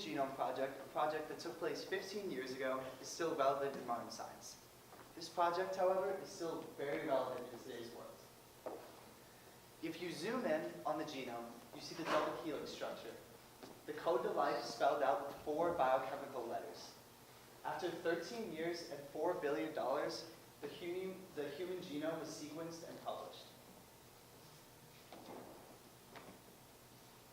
Genome Project, a project that took place 15 years ago, is still relevant in modern science. This project, however, is still very relevant in today's world. If you zoom in on the genome, you see the double helix structure. The code to life spelled out with 4 biochemical letters. After 13 years and $4 billion, the human genome was sequenced and published.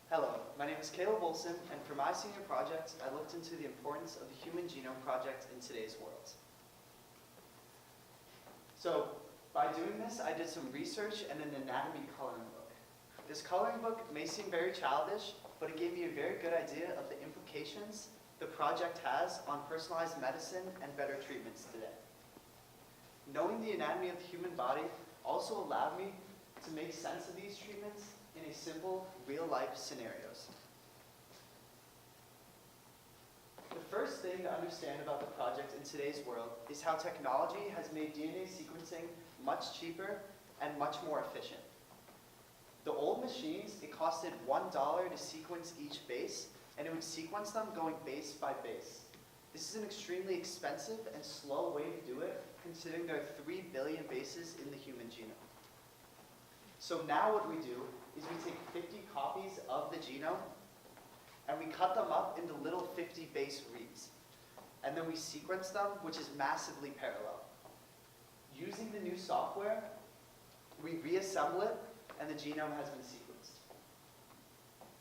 Hello, my name is Caleb Olson, and for my senior project, I looked into the importance of the Human Genome Project in today's world. So, by doing this, I did some research and an anatomy coloring book. This coloring book may seem very childish, but it gave me a very good idea of the implications the project has on personalized medicine and better treatments today. Knowing the anatomy of the human body also allowed me to make sense of these treatments in a simple, real-life scenarios. The first thing to understand about the project in today's world is how technology has made DNA sequencing much cheaper and much more efficient. The old machines, it costed $1 to sequence each base, and it would sequence them going base by base. This is an extremely expensive and slow way to do it, considering there are 3 billion bases in the human genome. So now what we do is we take 50 copies of the genome and we cut them up into little 50 base reads. And then we sequence them, which is massively parallel. Using the new software, we reassemble it and the genome has been sequenced.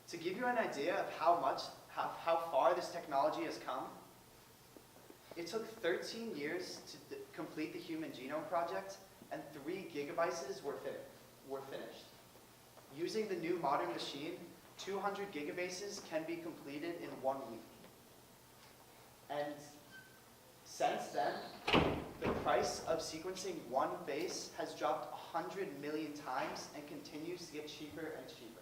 To give you an idea of how far this technology has come, it took 13 years to complete the Human Genome Project, and 3 gigabases were finished. Using the new modern machine, 200 gigabases can be completed in 1 week. And since then, the price of sequencing 1 base has dropped 100 million times and continues to get cheaper and cheaper.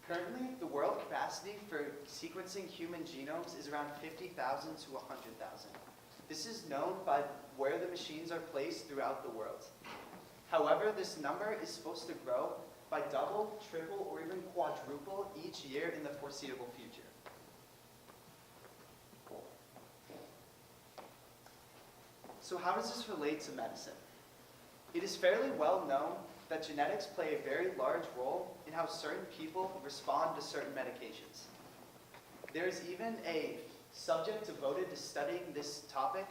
Currently, the world capacity for sequencing human genomes is around 50,000 to 100,000. This is known by where the machines are placed throughout the world. However, this number is supposed to grow by double, triple, or even quadruple each year in the foreseeable future. So how does this relate to medicine? It is fairly well known that genetics play a very large role in how certain people respond to certain medications. There is even a subject devoted to studying this topic,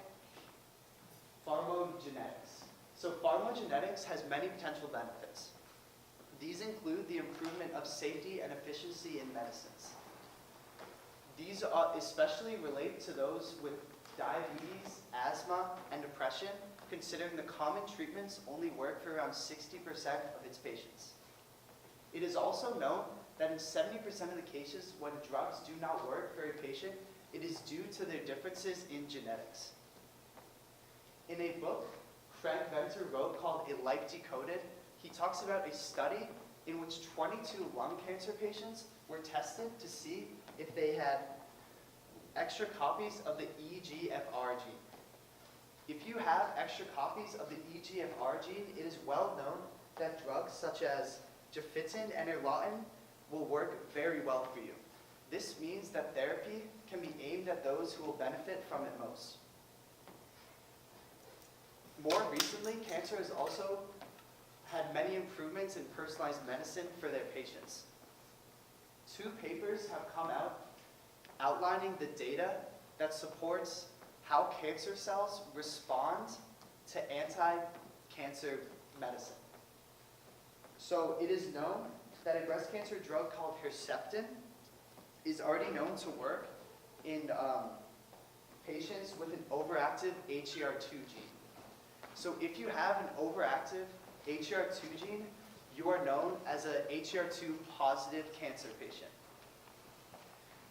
pharmacogenetics. So pharmacogenetics has many potential benefits. These include the improvement of safety and efficiency in medicines. These especially relate to those with diabetes, asthma, and depression, considering the common treatments only work for around 60% of its patients. It is also known that in 70% of the cases when drugs do not work for a patient, it is due to their differences in genetics. In a book Frank Venter wrote called A Life Decoded, he talks about a study in which 22 lung cancer patients were tested to see if they had extra copies of the EGFR gene. If you have extra copies of the EGFR gene, it is well known that drugs such as Gefitin and Erlotin will work very well for you. This means that therapy can be aimed at those who will benefit from it most. More recently, cancer has also had many improvements in personalized medicine for their patients. 2 papers have come out outlining the data that supports how cancer cells respond to anti-cancer medicine. So it is known that a breast cancer drug called Herceptin is already known to work in patients with an overactive HER2 gene. So if you have an overactive HER2 gene, you are known as a HER2 positive cancer patient.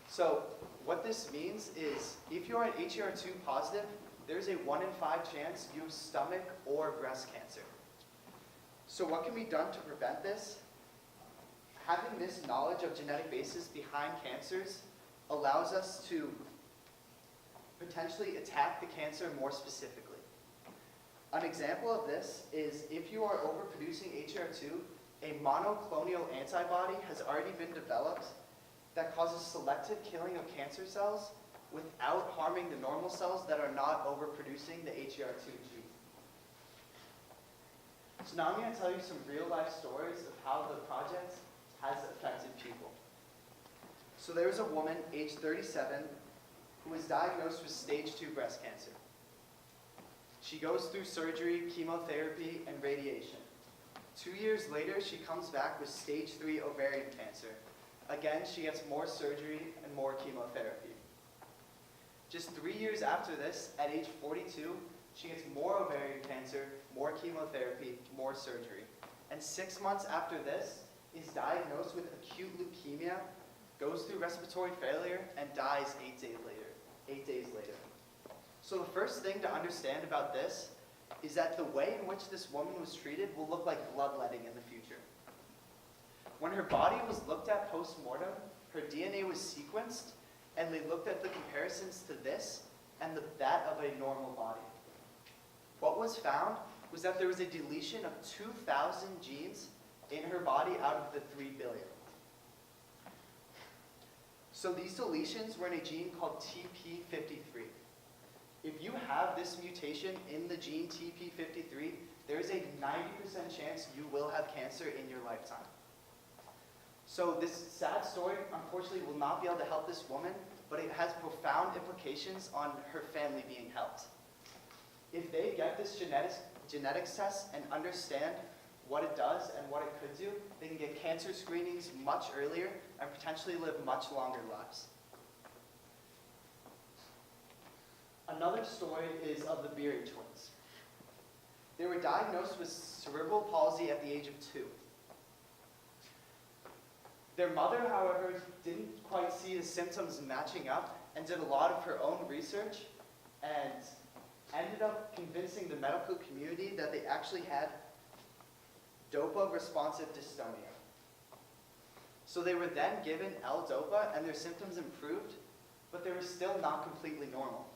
So what this means is if you're an HER2 positive, there's a 1 in 5 chance you have stomach or breast cancer. So what can be done to prevent this? Having this knowledge of genetic basis behind cancers allows us to potentially attack the cancer more specifically. An example of this is if you are overproducing HER2, a monoclonal antibody has already been developed that causes selective killing of cancer cells without harming the normal cells that are not overproducing the HER2 gene. So now I'm going to tell you some real-life stories of how the project has affected people. So there was a woman, age 37, who was diagnosed with stage 2 breast cancer. She goes through surgery, chemotherapy, and radiation. 2 years later, she comes back with stage 3 ovarian cancer. Again, she gets more surgery and more chemotherapy. Just 3 years after this, at age 42, she gets more ovarian cancer, more chemotherapy, more surgery. And 6 months after this, is diagnosed with acute leukemia, goes through respiratory failure, and dies 8 days later. So the first thing to understand about this is that the way in which this woman was treated will look like bloodletting in the future. When her body was looked at post-mortem, her DNA was sequenced, and they looked at the comparisons to this and that of a normal body. What was found was that there was a deletion of 2,000 genes in her body out of the 3 billion. So these deletions were in a gene called TP53. If you have this mutation in the gene TP53, there is a 90% chance you will have cancer in your lifetime. So this sad story, unfortunately, will not be able to help this woman, but it has profound implications on her family being helped. If they get this genetics test and understand what it does and what it could do, they can get cancer screenings much earlier and potentially live much longer lives. Another story is of the Beery twins. They were diagnosed with cerebral palsy at the age of 2. Their mother, however, didn't quite see the symptoms matching up and did a lot of her own research and ended up convincing the medical community that they actually had DOPA-responsive dystonia. So they were then given L-DOPA and their symptoms improved, but they were still not completely normal.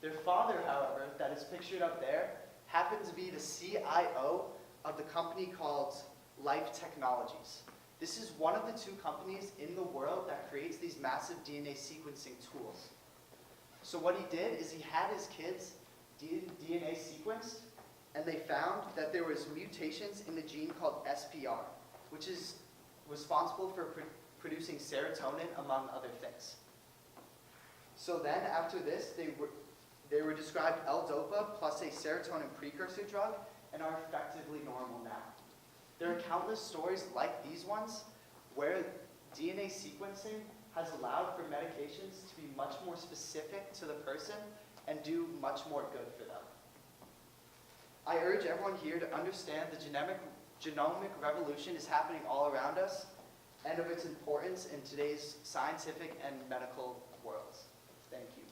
Their father, however, that is pictured up there, happened to be the CIO of the company called Life Technologies. This is one of the 2 companies in the world that creates these massive DNA sequencing tools. So what he did is he had his kids' DNA sequenced, and they found that there was mutations in the gene called SPR, which is responsible for producing serotonin, among other things. So then, after this, they were described L-DOPA plus a serotonin precursor drug and are effectively normal now. There are countless stories like these ones where DNA sequencing has allowed for medications to be much more specific to the person and do much more good for them. I urge everyone here to understand the genomic revolution is happening all around us and of its importance in today's scientific and medical worlds. Thank you.